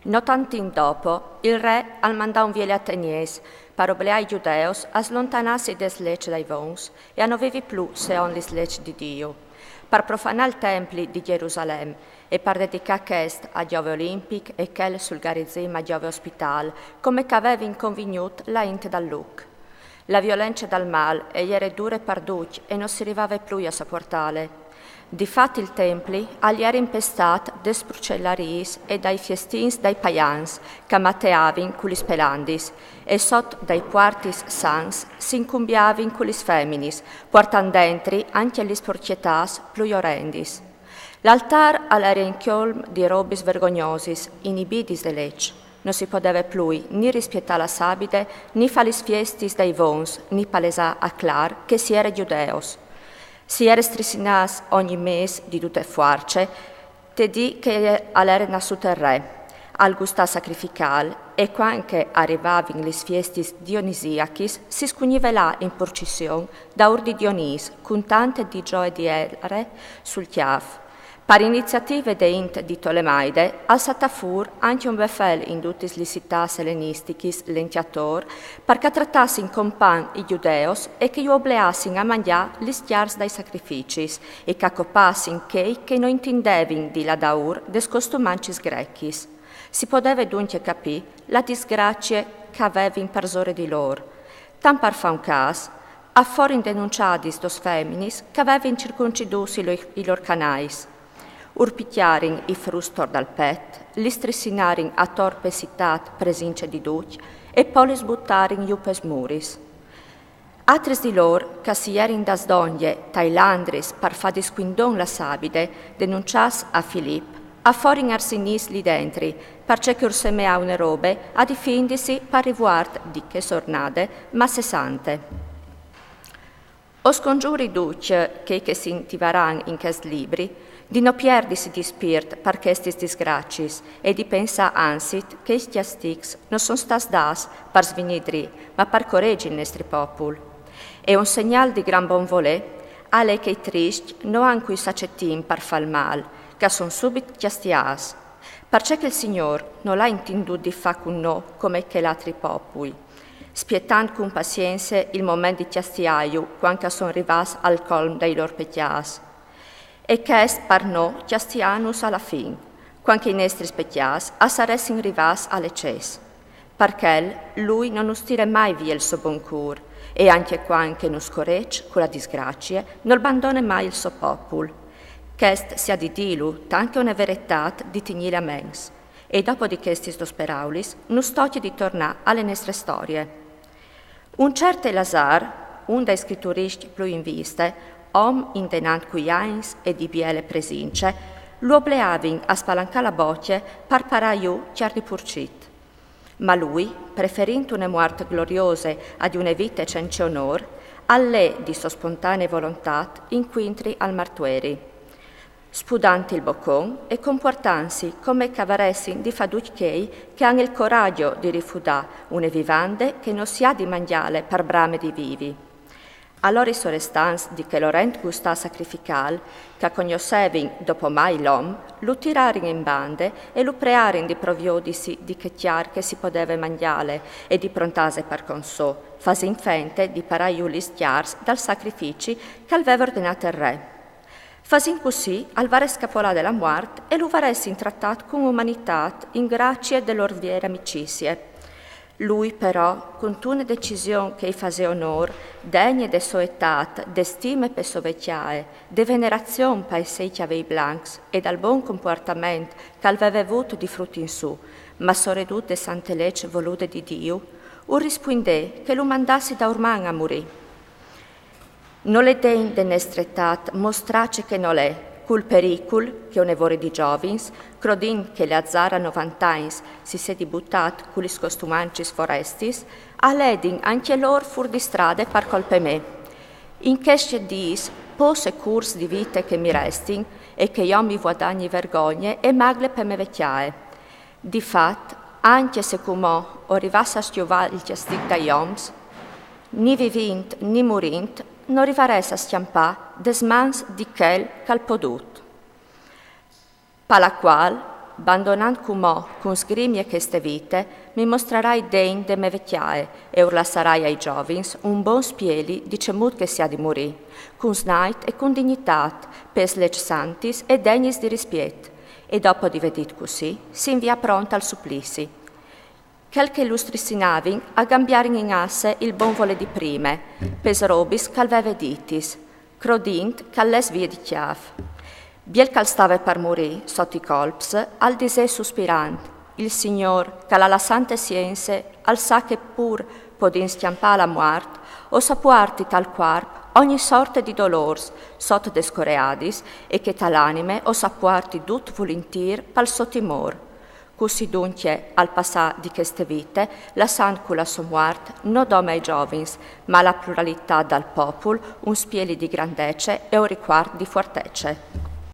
No tantin dopo, il re al mandà un viele atenies, per obbligare i giudeos a slontanarsi des leggi dai vons e a non vivi più seon lis leggi di Dio, per profanare il templi di Gerusalemme e per dedicare quest a Giove Olimpic e quel sul garizim a Giove Ospital, come che aveva inconvenuto la int dal Luc. La violenza dal mal e gli era dure parduc e non si arrivava più a sopportare. Difatti il templi agli era impestat des brucellaris e dai fiestins dai paians, che mateavin culis pelandis, e sot dai quartis sans si incumbiavin culis feminis, portan dentri anche gli sporcietas plus orrendis. L'altar all'era inchiolm di robis vergognosis, inibidis de lecce. Non si poteva più ni rispiettare la sabide, ni falis fiestis dai vons, ni palesà a clar che si era giudeos. Si era strissinas ogni mes di tutte fuarce, te di che all'era nasciuto il re, al gustà sacrifical, e quando arrivavano le fiestis dionisiachis, si scugniva là in processione da urdi Dionis, con tante di gioie di ere sul chiaf. Per iniziative de int di Tolemaide, al Satafur anche un befel in tutte le città ellenistichis lentiator, perché trattassin con pan i giudeos e che gli obleassin a mangiare gli stiars dai sacrificis e che accopassin che non intendevin di la daur des costumancis grechis. Si poteva dunque capire la disgrazia che avevin per zore di lor. Tan per fa un cas, a forin denunciadis dos feminis che avevin circoncidusi i lor canais. Urpicchiarin i frustor dal pet, li stressinarin a torpe citat presince di duc e poi li sbuttarin iupes muris. Atris di lor, che si erin das donje, tailandris, par fa disquindon la sabide, denuncias a Filip, a forin arsinis li dentri, perché che ursemea une robe, a difindisi par rivuart di che sornade, ma sessante. O scongiuri duc che si intivaran in quest libri, di no pierdisi di spirt per questis disgracis e di pensa ansit che sti astics non son stas das per svinidri, ma per correggi il nostri popul. E un segnal di gran bon volè, alle che i tristi no han cui sacettin per fal mal, che son subit chiastias, perché che il Signor non l'ha intendut di fa con no come che l'altri populi, spietant con pazienza il momento di chiastiaiu quando son rivas al colm dei lor pecchias. E che est par no chiastianus alla fin, quanche i nostri specchias a saressin rivas alle ces, perché lui non us tira mai via il suo bon cur, e anche quanche nus correc con la disgrazia, non abbandona mai il suo popul, che est sia di dilu, tanche una verità di tignile a mens, e dopo di questis dos peraulis, nus tocchi di tornare alle nostre storie. Un certo Elazar, un dei scritturisti più in viste, om intenant cuiains e di biele presince, lo obleavin a spalancare la bocce per paraiu chiar di purcit. Ma lui, preferint una morte gloriosa ad una vita senza onor, all'è di sua spontanea volontà inquintri al martueri. Spudanti il boccon e comportansi come cavaressin di faducchei che hanno il coraggio di rifudare une vivande che non si ha di mangiare per brame di vivi. Allora i sorestans di che Laurent gusta sacrifical, che cognoscevin dopo mai l'om, lo tirarin in bande e lo prearin di proviodisi di che chiar che si poteva mangiare e di prontase per consò, fasin fente di paraiulis chiars dal sacrifici che aveva ordinato il re. Fasin così al vare scapolà della muerte e lo varessin trattat con umanità in grazie dell'orviere amicizie. Lui però, con una decisione che fase onor, degne de sua età, de stime per sua vecchiae, de venerazione per i sei chiavei blancs e dal buon comportamento che aveva avuto di frutti in su, ma soredut de sante legge volute di Dio, rispondè che lo mandassi da orman a morì. Non le den de nostra età mostrace che non è, cul pericul, che onevore di giovins, crodin che le azzara 90 anni si sedi buttat culis costumancis forestis, a ledin anche lor fur di strade par colpe me. In questo dis, pose curs di vite che mi restin, e che io mi guadagni vergogne e magle per me vecchiae. Di fat, anche se comò arrivasse a stiovar il castig da ioms, ni vivint ni morint, non rivaresse a schiampà des mans di quel cal podut. Pa la qual, abbandonando cumò con sgrimie queste vite, mi mostrerai degn de me vecchiae e urlassarai ai giovins un buon spieli di cemut che sia di morì, con snait e con dignitat, pes lec santis e degnis di rispiet, e dopo di vedit così, si invia pronta al supplici. Quelche illustrissi navin a gambiarin in asse il buon vole di prime, pes robis calveve ditis, crodint calles vie di chiav. Biel cal stave per morì, sotto i colps, al disè sospirant, il signor, che la sante scienze, al sa che pur podin schiampà la muart, o sapuarti tal quarp ogni sorte di dolors, sotto descoreadis, e che tal anime o sapuarti dut volintir pal sottimor. Così dunque, al passà di queste vite, la sancula sommuart non dome ai giovins, ma la pluralità dal popol, un spieli di grandece e un riquart di fortece.